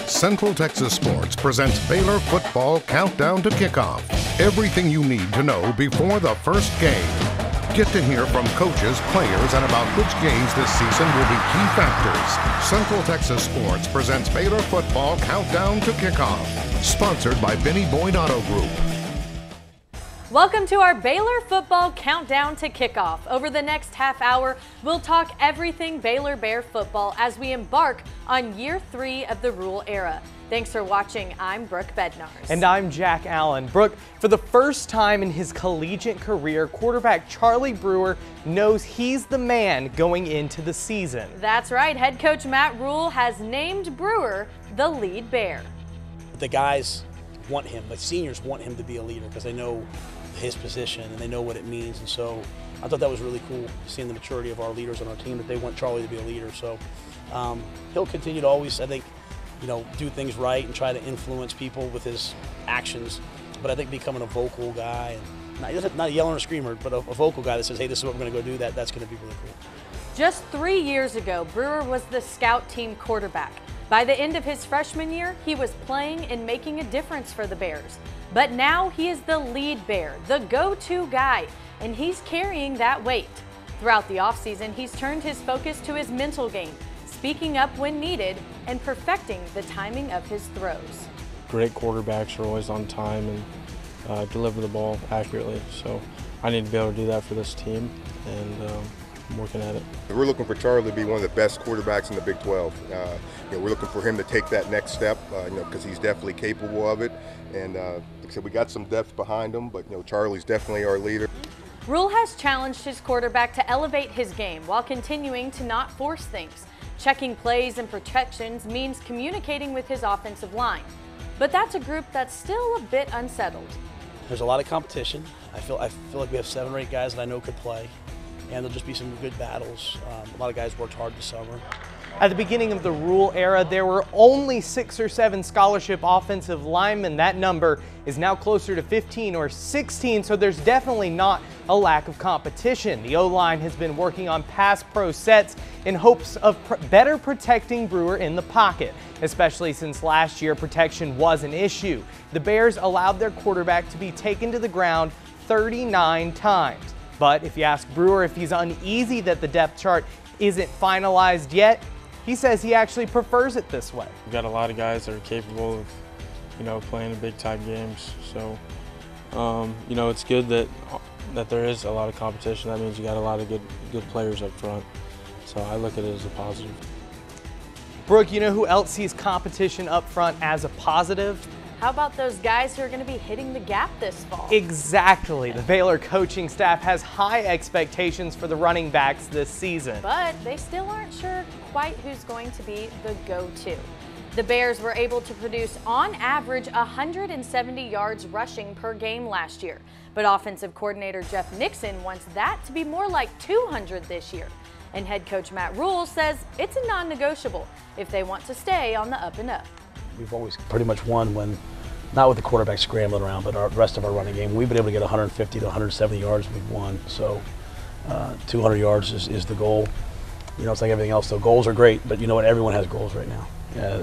Central Texas Sports presents Baylor Football Countdown to Kickoff. Everything you need to know before the first game. Get to hear from coaches, players, and about which games this season will be key factors. Central Texas Sports presents Baylor Football Countdown to Kickoff. Sponsored by Benny Boyd Auto Group. Welcome to our Baylor Football Countdown to Kickoff. Over the next half hour, we'll talk everything Baylor Bear football as we embark on year 3 of the Rule era. Thanks for watching. I'm Brooke Bednarz. And I'm Jack Allen. Brooke, for the first time in his collegiate career, quarterback Charlie Brewer knows he's the man going into the season. That's right. Head coach Matt Rhule has named Brewer the lead Bear. The guys want him, the seniors want him to be a leader because they know his position and they know what it means. And so I thought that was really cool, seeing the maturity of our leaders on our team, that they want Charlie to be a leader. So he'll continue to always, I think, do things right and try to influence people with his actions. But I think becoming a vocal guy, and not a yeller or screamer, but a vocal guy that says, hey, this is what we're going to go do, that's going to be really cool. Just 3 years ago, Brewer was the scout team quarterback. By the end of his freshman year, he was playing and making a difference for the Bears. But now he is the lead Bear, the go-to guy, and he's carrying that weight. Throughout the offseason, he's turned his focus to his mental game, speaking up when needed, and perfecting the timing of his throws. Great quarterbacks are always on time and deliver the ball accurately. So I need to be able to do that for this team, and I'm working at it. We're looking for Charlie to be one of the best quarterbacks in the Big 12. We're looking for him to take that next step, because he's definitely capable of it. And like I said, we got some depth behind him, but Charlie's definitely our leader. Rhule has challenged his quarterback to elevate his game while continuing to not force things. Checking plays and protections means communicating with his offensive line. But that's a group that's still a bit unsettled. There's a lot of competition. I feel like we have 7 or 8 guys that I know could play, and there'll just be some good battles. A lot of guys worked hard this summer. At the beginning of the Rule era, there were only 6 or 7 scholarship offensive linemen. That number is now closer to 15 or 16, so there's definitely not a lack of competition. The O-line has been working on pass pro sets in hopes of better protecting Brewer in the pocket, especially since last year protection was an issue. The Bears allowed their quarterback to be taken to the ground 39 times. But if you ask Brewer if he's uneasy that the depth chart isn't finalized yet, he says he actually prefers it this way. We've got a lot of guys that are capable of, playing in big-time games. So, it's good that there is a lot of competition. That means you got a lot of good players up front. So I look at it as a positive. Brooke, you know who else sees competition up front as a positive? How about those guys who are going to be hitting the gap this fall? Exactly. The Baylor coaching staff has high expectations for the running backs this season. But they still aren't sure quite who's going to be the go-to. The Bears were able to produce, on average, 170 yards rushing per game last year. But offensive coordinator Jeff Nixon wants that to be more like 200 this year. And head coach Matt Rhule says it's a non-negotiable if they want to stay on the up and up. We've always pretty much won when, not with the quarterback scrambling around, but the rest of our running game. We've been able to get 150 to 170 yards, we've won. So 200 yards is the goal. It's like everything else, though. Goals are great, but you know what? Everyone has goals right now.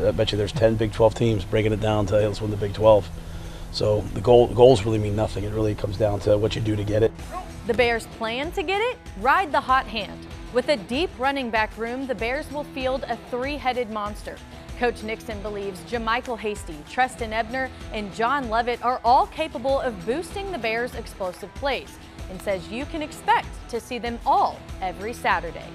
I bet you there's 10 Big 12 teams breaking it down to, hey, let's win the Big 12. So the goals really mean nothing. It really comes down to what you do to get it. The Bears' plan to get it? Ride the hot hand. With a deep running back room, the Bears will field a 3-headed monster. Coach Nixon believes JaMychal Hasty, Treston Ebner, and John Levitt are all capable of boosting the Bears' explosive plays, and says you can expect to see them all every Saturday.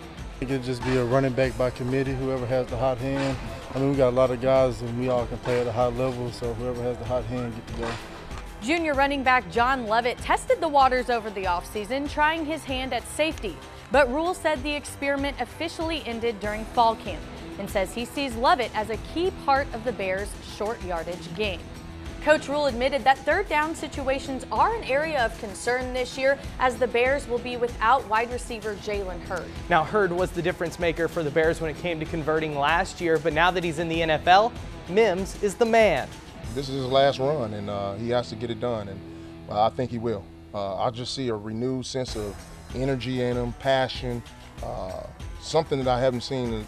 It could just be a running back by committee, whoever has the hot hand. We got a lot of guys and we all can play at a high level, so whoever has the hot hand get to go. Junior running back John Levitt tested the waters over the offseason, trying his hand at safety, but Rhule said the experiment officially ended during fall camp, and says he sees Levitt as a key part of the Bears' short yardage game. Coach Rhule admitted that third down situations are an area of concern this year, as the Bears will be without wide receiver Jalen Hurd. Now, Hurd was the difference maker for the Bears when it came to converting last year, but now that he's in the NFL, Mims is the man. This is his last run, and he has to get it done, and I think he will. I just see a renewed sense of energy in him, passion, something that I haven't seen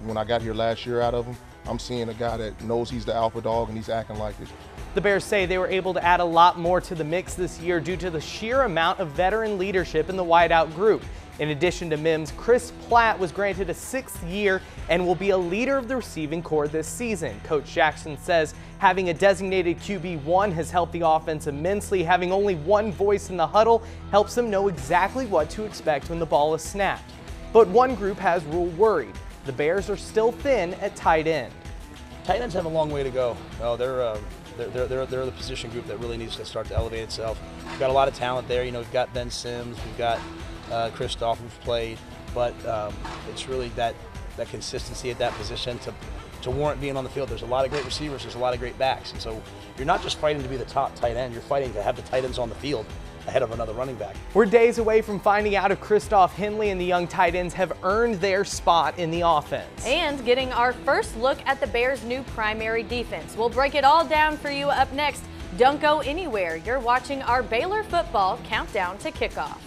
when I got here last year out of him. I'm seeing a guy that knows he's the alpha dog and he's acting like it. The Bears say they were able to add a lot more to the mix this year due to the sheer amount of veteran leadership in the wideout group. In addition to Mims, Chris Platt was granted a 6th year and will be a leader of the receiving corps this season. Coach Jackson says having a designated QB1 has helped the offense immensely. Having only one voice in the huddle helps them know exactly what to expect when the ball is snapped. But one group has Rule worried. The Bears are still thin at tight end. Tight ends have a long way to go. Oh, they're the position group that really needs to start to elevate itself. We've got a lot of talent there. You know, we've got Ben Sims, we've got Kristoff who's played, but it's really that consistency at that position to warrant being on the field. There's a lot of great receivers, there's a lot of great backs, and so you're not just fighting to be the top tight end, you're fighting to have the tight ends on the field ahead of another running back. We're days away from finding out if Kristoff, Henley, and the young tight ends have earned their spot in the offense. And getting our first look at the Bears' new primary defense. We'll break it all down for you up next. Don't go anywhere. You're watching our Baylor football countdown to kickoff.